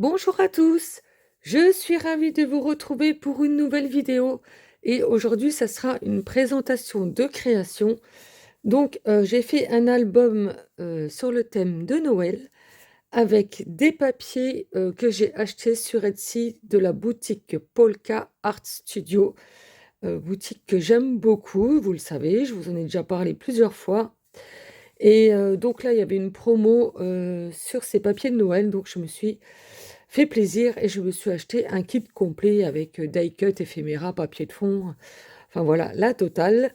Bonjour à tous, je suis ravie de vous retrouver pour une nouvelle vidéo et aujourd'hui ça sera une présentation de création. Donc j'ai fait un album sur le thème de Noël avec des papiers que j'ai achetés sur Etsy de la boutique Polka Art Studio, boutique que j'aime beaucoup, vous le savez, je vous en ai déjà parlé plusieurs fois. Et donc là, il y avait une promo sur ces papiers de Noël, donc je me suis fait plaisir et je me suis acheté un kit complet avec die cut, éphéméra, papier de fond, enfin voilà, la totale.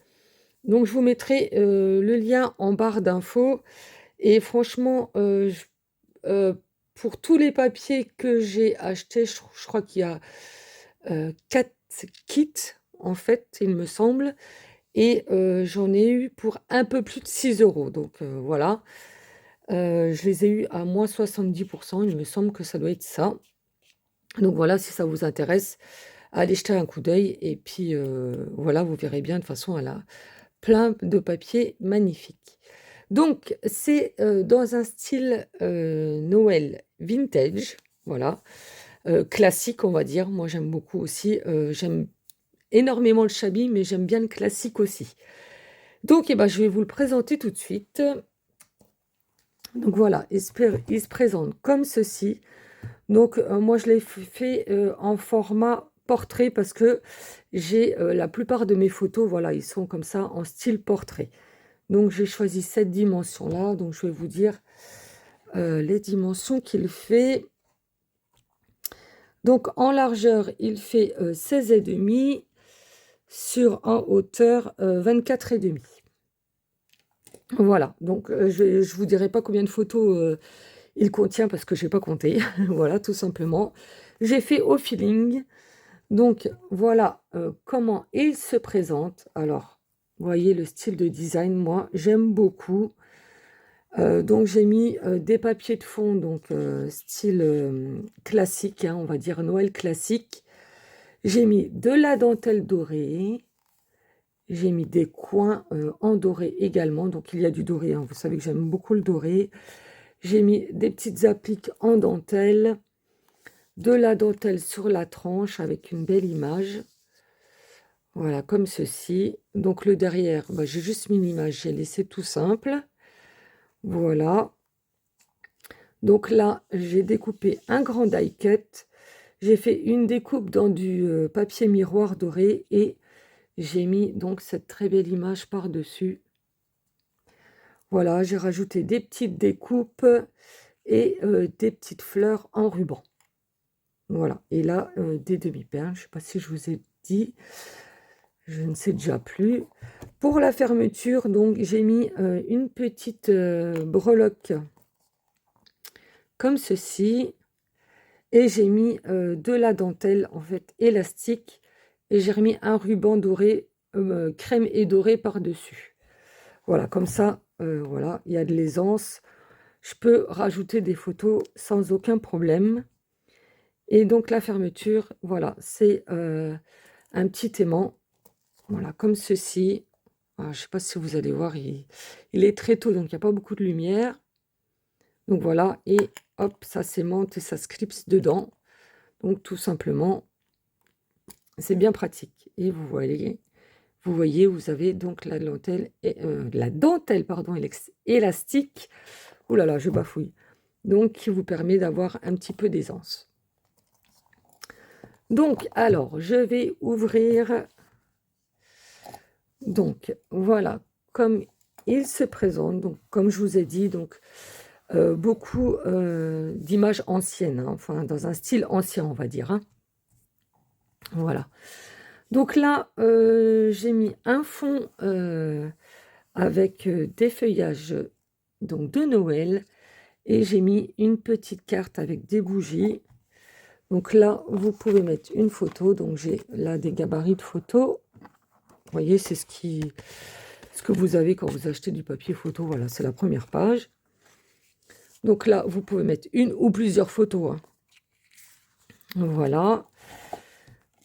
Donc je vous mettrai le lien en barre d'infos et franchement, euh, pour tous les papiers que j'ai achetés, je crois qu'il y a 4 kits en fait, il me semble, et j'en ai eu pour un peu plus de 6 euros. Donc voilà. Je les ai eus à moins 70%, il me semble que ça doit être ça. Donc voilà, si ça vous intéresse, allez jeter un coup d'œil et puis voilà, vous verrez bien, de toute façon, elle a plein de papiers magnifiques. Donc c'est dans un style Noël vintage, voilà, classique on va dire. Moi j'aime beaucoup aussi, j'aime énormément le shabby, mais j'aime bien le classique aussi. Donc eh ben, je vais vous le présenter tout de suite. Donc voilà, il se présente comme ceci. Donc moi je l'ai fait en format portrait parce que j'ai la plupart de mes photos, voilà, ils sont comme ça en style portrait. Donc j'ai choisi cette dimension-là, donc je vais vous dire les dimensions qu'il fait. Donc en largeur, il fait 16,5, en hauteur 24,5. Voilà, donc je vous dirai pas combien de photos il contient parce que je n'ai pas compté. Voilà, tout simplement. J'ai fait au feeling. Donc voilà comment il se présente. Alors, vous voyez le style de design, moi j'aime beaucoup. Donc j'ai mis des papiers de fond, donc style classique, hein, on va dire Noël classique. J'ai mis de la dentelle dorée. J'ai mis des coins en doré également. Donc il y a du doré, hein, vous savez que j'aime beaucoup le doré. J'ai mis des petites appliques en dentelle. De la dentelle sur la tranche avec une belle image. Voilà, comme ceci. Donc le derrière, bah, j'ai juste mis une image, j'ai laissé tout simple. Voilà. Donc là, j'ai découpé un grand die cut. J'ai fait une découpe dans du papier miroir doré et j'ai mis donc cette très belle image par-dessus. Voilà, j'ai rajouté des petites découpes et des petites fleurs en ruban. Voilà, et là, des demi-perles, je ne sais pas si je vous ai dit, je ne sais déjà plus. Pour la fermeture, donc j'ai mis une petite breloque comme ceci, et j'ai mis de la dentelle en fait élastique, et j'ai remis un ruban doré, crème et doré par-dessus. Voilà, comme ça, voilà, il y a de l'aisance. Je peux rajouter des photos sans aucun problème. Et donc la fermeture, voilà, c'est un petit aimant, voilà, comme ceci. Alors, je ne sais pas si vous allez voir, il est très tôt, donc il n'y a pas beaucoup de lumière. Donc voilà, et hop, ça s'aimante et ça se clipse dedans. Donc tout simplement, c'est bien pratique. Et vous voyez, vous avez donc la dentelle pardon, élastique. Oh là là, je bafouille. Donc qui vous permet d'avoir un petit peu d'aisance. Donc alors, je vais ouvrir. Donc voilà, comme il se présente, donc comme je vous ai dit, donc beaucoup d'images anciennes, hein, enfin dans un style ancien, on va dire, hein. Voilà. Donc là, j'ai mis un fond avec des feuillages donc de Noël, et j'ai mis une petite carte avec des bougies. Donc là, vous pouvez mettre une photo. Donc j'ai là des gabarits de photos. Vous voyez, c'est ce que vous avez quand vous achetez du papier photo. Voilà, c'est la première page. Donc là, vous pouvez mettre une ou plusieurs photos, hein. Voilà.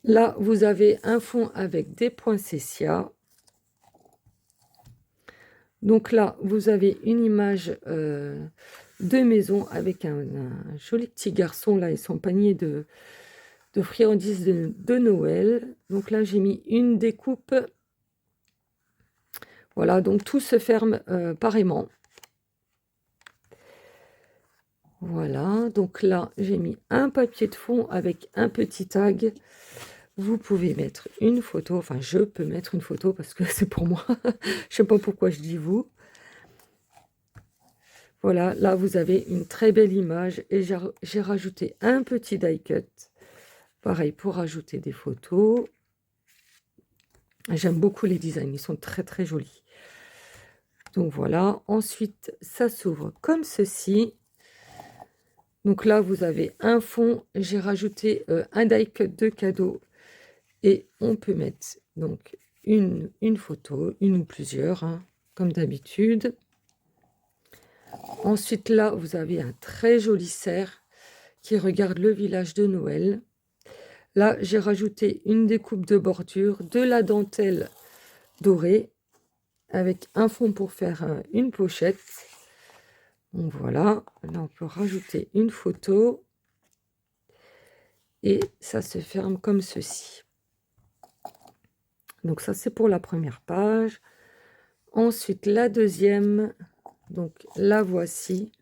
Là, vous avez un fond avec des poinsettias. Donc là, vous avez une image de maison avec un joli petit garçon là et son panier de friandises de Noël. Donc là, j'ai mis une découpe. Voilà, donc tout se ferme pareillement. Voilà, donc là, j'ai mis un papier de fond avec un petit tag. Vous pouvez mettre une photo, enfin, je peux mettre une photo parce que c'est pour moi. Je sais pas pourquoi je dis vous. Voilà, là, vous avez une très belle image et j'ai rajouté un petit die cut. Pareil, pour rajouter des photos. J'aime beaucoup les designs, ils sont très, très jolis. Donc voilà, ensuite, ça s'ouvre comme ceci. Donc là, vous avez un fond, j'ai rajouté un die cut de cadeau et on peut mettre donc une photo, une ou plusieurs, hein, comme d'habitude. Ensuite, là, vous avez un très joli cerf qui regarde le village de Noël. Là, j'ai rajouté une découpe de bordure, de la dentelle dorée avec un fond pour faire une pochette. Donc voilà, là on peut rajouter une photo et ça se ferme comme ceci. Donc ça c'est pour la première page. Ensuite la deuxième, donc la voici.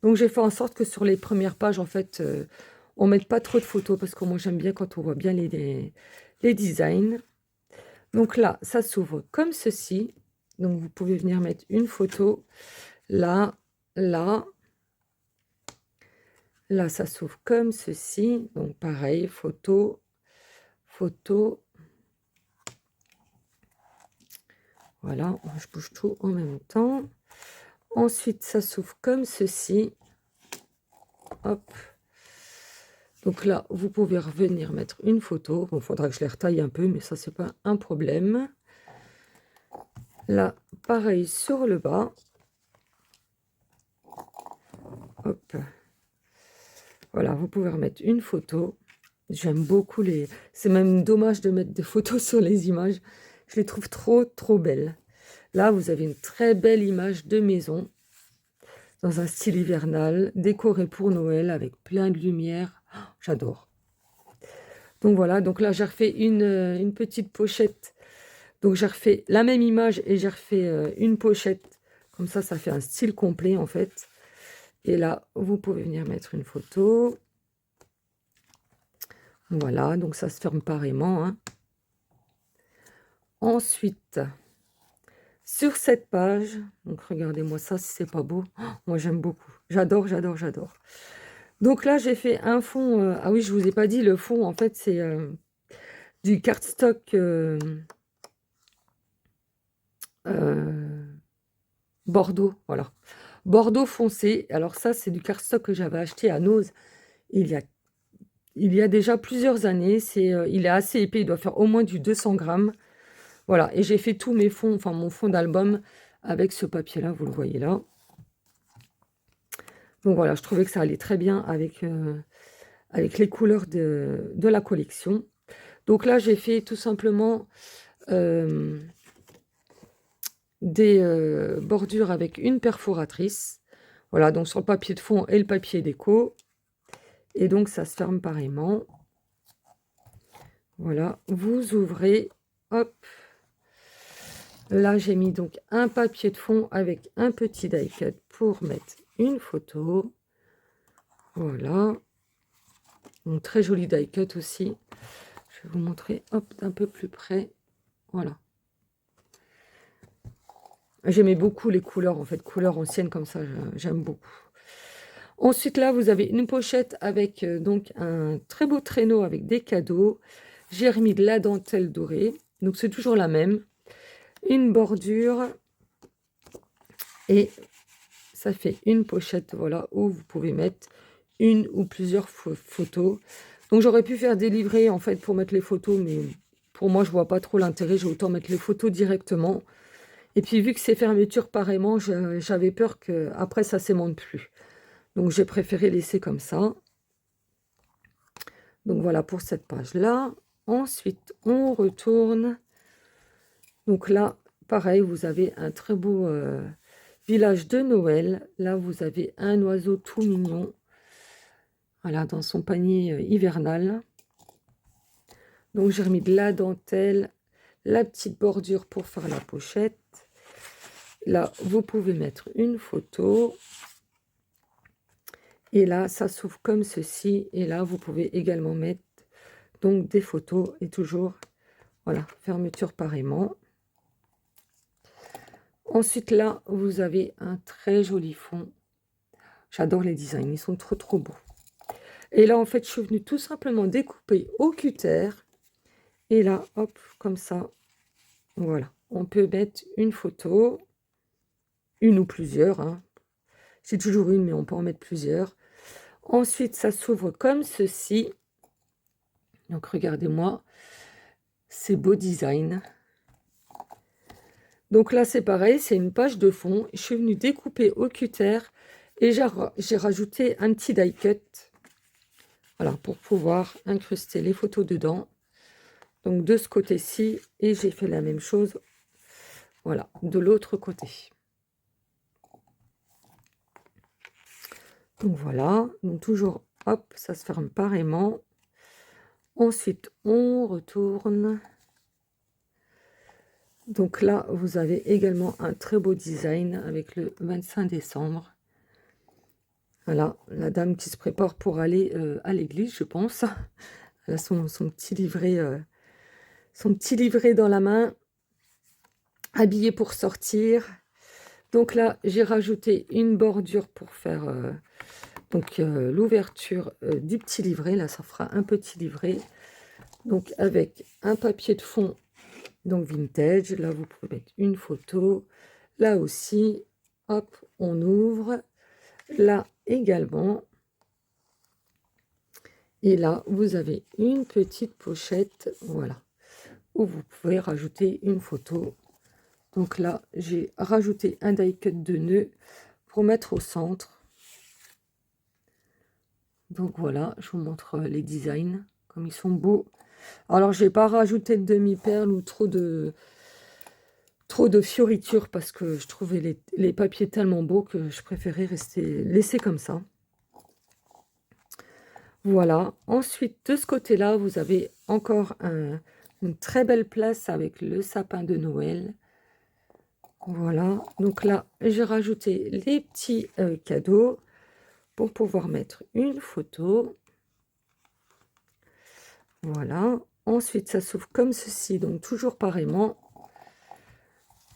Donc j'ai fait en sorte que sur les premières pages en fait on ne mette pas trop de photos parce que moi j'aime bien quand on voit bien les designs. Donc là ça s'ouvre comme ceci. Donc vous pouvez venir mettre une photo là, là. Là, ça s'ouvre comme ceci. Donc, pareil, photo, photo. Voilà, je bouge tout en même temps. Ensuite, ça s'ouvre comme ceci. Hop. Donc là, vous pouvez revenir mettre une photo. Bon, il faudra que je les retaille un peu, mais ça, c'est pas un problème. Là, pareil sur le bas. Hop. Voilà, vous pouvez remettre une photo. J'aime beaucoup les... C'est même dommage de mettre des photos sur les images. Je les trouve trop, trop belles. Là, vous avez une très belle image de maison dans un style hivernal, décoré pour Noël avec plein de lumière. Oh, j'adore. Donc voilà, donc là, j'ai refait une petite pochette. Donc j'ai refait la même image et j'ai refait une pochette. Comme ça fait un style complet en fait. Et là, vous pouvez venir mettre une photo. Voilà, donc ça se ferme pareillement, hein. Ensuite, sur cette page, donc regardez-moi ça, si c'est pas beau. Oh, moi, j'aime beaucoup. J'adore, j'adore, j'adore. Donc là, j'ai fait un fond. Ah oui, je vous ai pas dit, le fond, en fait, c'est du cardstock Bordeaux. Voilà. Bordeaux foncé. Alors ça, c'est du cardstock que j'avais acheté à Nose il y a déjà plusieurs années. Il est assez épais, il doit faire au moins du 200 grammes. Voilà, et j'ai fait tous mes fonds, enfin mon fond d'album avec ce papier-là, vous le voyez là. Donc voilà, je trouvais que ça allait très bien avec les couleurs de la collection. Donc là, j'ai fait tout simplement des bordures avec une perforatrice. Voilà, donc sur le papier de fond et le papier déco. Et donc, ça se ferme pareillement. Voilà, vous ouvrez, hop. Là, j'ai mis donc un papier de fond avec un petit die cut pour mettre une photo. Voilà. Un très joli die cut aussi. Je vais vous montrer, hop, d'un peu plus près. Voilà. J'aimais beaucoup les couleurs, en fait, couleurs anciennes comme ça, j'aime beaucoup. Ensuite, là, vous avez une pochette avec donc un très beau traîneau avec des cadeaux. J'ai remis de la dentelle dorée, donc c'est toujours la même. Une bordure et ça fait une pochette, voilà, où vous pouvez mettre une ou plusieurs photos. Donc j'aurais pu faire des livrets, en fait, pour mettre les photos, mais pour moi, je vois pas trop l'intérêt. J'ai autant mettre les photos directement. Et puis, vu que c'est fermeture pareillement, j'avais peur qu'après, ça s'aimante plus. Donc, j'ai préféré laisser comme ça. Donc, voilà pour cette page-là. Ensuite, on retourne. Donc là, pareil, vous avez un très beau village de Noël. Là, vous avez un oiseau tout mignon. Voilà, dans son panier hivernal. Donc, j'ai remis de la dentelle, la petite bordure pour faire la pochette. Là, vous pouvez mettre une photo. Et là, ça s'ouvre comme ceci. Et là, vous pouvez également mettre donc des photos. Et toujours, voilà, fermeture par aimant. Ensuite, là, vous avez un très joli fond. J'adore les designs, ils sont trop beaux. Et là, en fait, je suis venue tout simplement découper au cutter. Et là, hop, comme ça, voilà. On peut mettre une photo, une ou plusieurs. Hein. C'est toujours une, mais on peut en mettre plusieurs. Ensuite, ça s'ouvre comme ceci. Donc, regardez-moi ces beaux designs. Donc là, c'est pareil, c'est une page de fond. Je suis venue découper au cutter et j'ai rajouté un petit die cut. Voilà, pour pouvoir incruster les photos dedans. Donc de ce côté-ci, et j'ai fait la même chose, voilà, de l'autre côté. Donc voilà, donc toujours, hop, ça se ferme par aimant. Ensuite, on retourne. Donc là, vous avez également un très beau design avec le 25 décembre. Voilà, la dame qui se prépare pour aller à l'église, je pense. Elle a son petit livret dans la main, habillée pour sortir. Donc là, j'ai rajouté une bordure pour faire l'ouverture du petit livret. Là, ça fera un petit livret. Donc avec un papier de fond, donc vintage. Là, vous pouvez mettre une photo. Là aussi, hop, on ouvre. Là également. Et là, vous avez une petite pochette, voilà, où vous pouvez rajouter une photo. Donc là, j'ai rajouté un die cut de nœud pour mettre au centre. Donc voilà, je vous montre les designs, comme ils sont beaux. Alors, je n'ai pas rajouté de demi-perle ou trop de fioritures parce que je trouvais les papiers tellement beaux que je préférais laisser comme ça. Voilà. Ensuite, de ce côté-là, vous avez encore une très belle place avec le sapin de Noël. Voilà. Donc là, j'ai rajouté les petits cadeaux pour pouvoir mettre une photo. Voilà. Ensuite, ça s'ouvre comme ceci, donc toujours par aimant.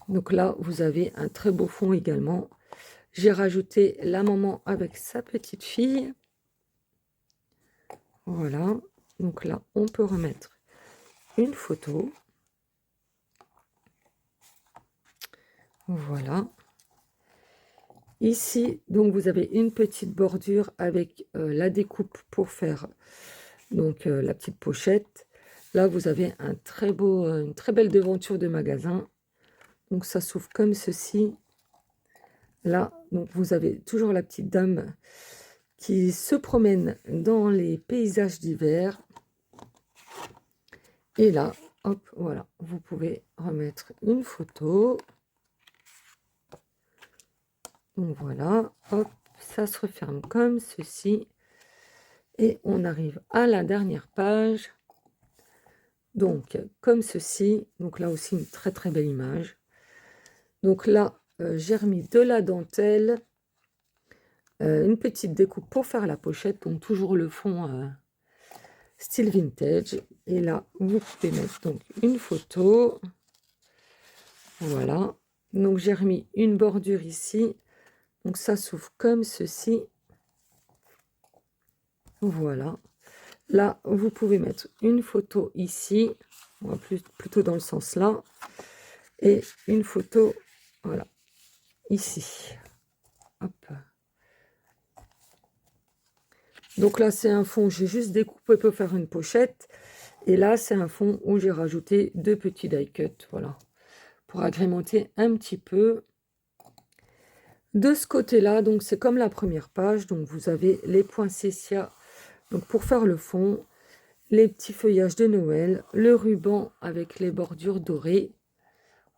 Donc là, vous avez un très beau fond également. J'ai rajouté la maman avec sa petite fille. Voilà. Donc là, on peut remettre une photo. Voilà. Ici, donc vous avez une petite bordure avec la découpe pour faire donc la petite pochette. Là, vous avez une très belle devanture de magasin. Donc ça s'ouvre comme ceci. Là, donc vous avez toujours la petite dame qui se promène dans les paysages d'hiver. Et là, hop, voilà, vous pouvez remettre une photo. Donc voilà, hop, ça se referme comme ceci. Et on arrive à la dernière page. Donc, comme ceci. Donc là aussi, une très belle image. Donc là, j'ai remis de la dentelle. Une petite découpe pour faire la pochette. Donc toujours le fond style vintage. Et là, vous pouvez mettre donc une photo. Voilà. Donc j'ai remis une bordure ici. Donc ça s'ouvre comme ceci. Voilà. Là, vous pouvez mettre une photo ici. On va plutôt dans le sens là. Et une photo, voilà, ici. Hop. Donc là, c'est un fond, j'ai juste découpé pour faire une pochette. Et là, c'est un fond où j'ai rajouté 2 petits die cut, voilà, pour agrémenter un petit peu. De ce côté-là, donc c'est comme la première page. Donc vous avez les poinsettias donc pour faire le fond, les petits feuillages de Noël, le ruban avec les bordures dorées.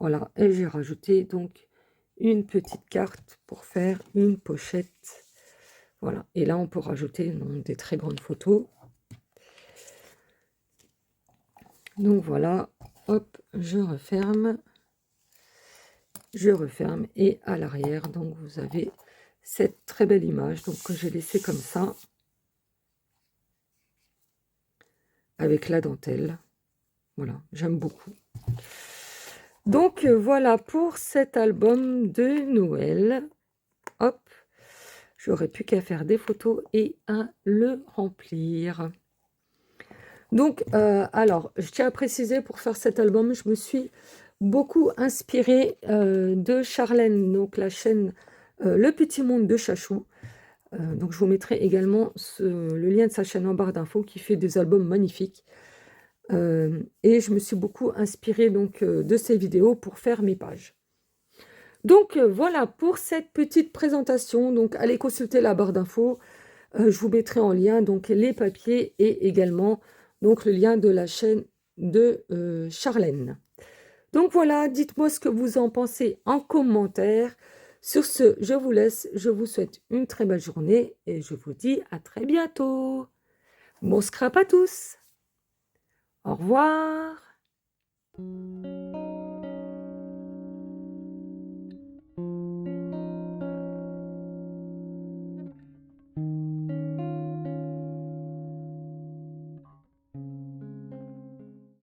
Voilà, et j'ai rajouté donc une petite carte pour faire une pochette. Voilà, et là on peut rajouter donc, des très grandes photos. Donc voilà, hop, je referme, et à l'arrière, donc vous avez cette très belle image donc que j'ai laissée comme ça, avec la dentelle. Voilà, j'aime beaucoup. Donc voilà pour cet album de Noël. Hop, j'aurais plus qu'à faire des photos et à le remplir. Donc, alors, je tiens à préciser, pour faire cet album, je me suis beaucoup inspirée de Charlène, donc la chaîne Le Petit Monde de Chachou. Donc, je vous mettrai également le lien de sa chaîne en barre d'infos qui fait des albums magnifiques. Et je me suis beaucoup inspirée donc, de ces vidéos pour faire mes pages. Donc, voilà pour cette petite présentation. Donc, allez consulter la barre d'infos. Je vous mettrai en lien donc les papiers et également donc le lien de la chaîne de Charlène. Donc voilà, dites-moi ce que vous en pensez en commentaire. Sur ce, je vous laisse, je vous souhaite une très belle journée et je vous dis à très bientôt. Bon scrap à tous. Au revoir.